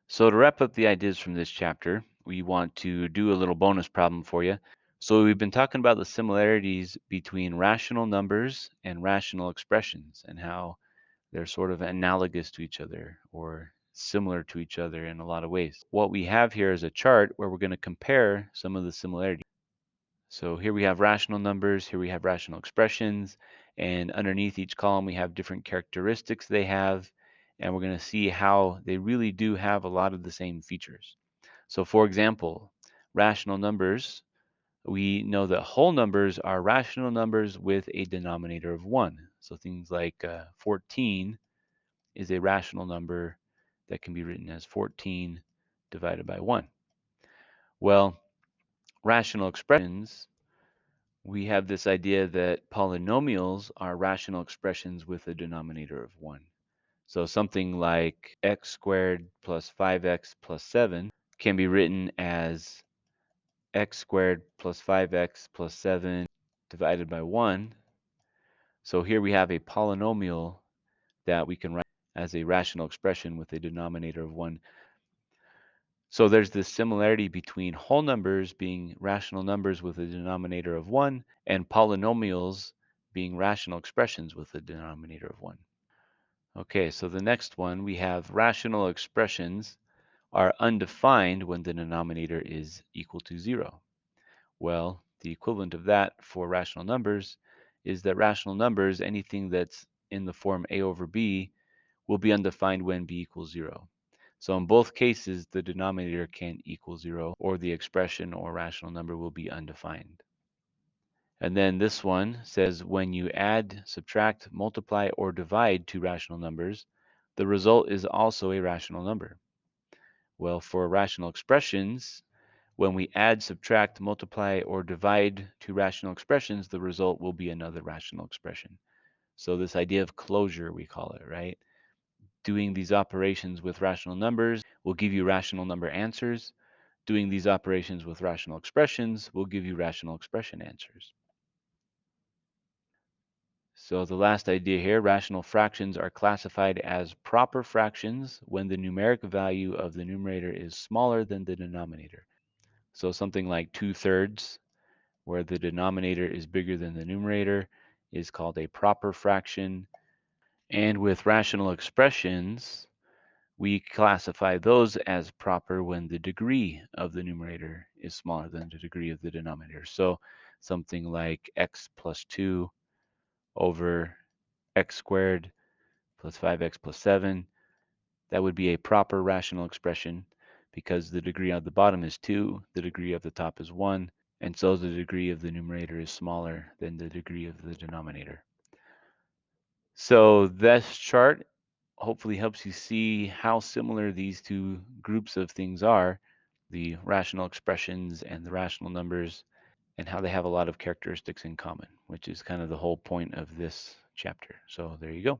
So to wrap up the ideas from this chapter, we want to do a little bonus problem for you. So we've been talking about the similarities between rational numbers and rational expressions and how they're sort of analogous to each other or similar to each other in a lot of ways. What we have here is a chart where we're going to compare some of the similarities. So here we have rational numbers, here we have rational expressions, and underneath each column we have different characteristics they have, and we're going to see how they really do have a lot of the same features. So for example, rational numbers, we know that whole numbers are rational numbers with a denominator of 1. So things like 14 is a rational number that can be written as 14 divided by 1. Well, rational expressions, we have this idea that polynomials are rational expressions with a denominator of 1. So something like x squared plus 5x plus 7 can be written as x squared plus 5x plus 7 divided by 1. So here we have a polynomial that we can write as a rational expression with a denominator of 1. So there's this similarity between whole numbers being rational numbers with a denominator of 1 and polynomials being rational expressions with a denominator of 1. Okay, so the next one, we have rational expressions are undefined when the denominator is equal to 0. Well, the equivalent of that for rational numbers is that rational numbers, anything that's in the form a over b, will be undefined when b equals 0. So in both cases, the denominator can't equal 0, or the expression or rational number will be undefined. And then this one says when you add, subtract, multiply, or divide two rational numbers, the result is also a rational number. Well, for rational expressions, when we add, subtract, multiply, or divide two rational expressions, the result will be another rational expression. So this idea of closure, we call it, right? Doing these operations with rational numbers will give you rational number answers. Doing these operations with rational expressions will give you rational expression answers. So the last idea here, rational fractions are classified as proper fractions when the numeric value of the numerator is smaller than the denominator. So something like 2/3, where the denominator is bigger than the numerator, is called a proper fraction. And with rational expressions, we classify those as proper when the degree of the numerator is smaller than the degree of the denominator. So something like x plus 2 over x squared plus 5x plus 7, that would be a proper rational expression because the degree of the bottom is 2, the degree of the top is 1, and so the degree of the numerator is smaller than the degree of the denominator. So this chart hopefully helps you see how similar these two groups of things are, the rational expressions and the rational numbers, and how they have a lot of characteristics in common, which is kind of the whole point of this chapter. So there you go.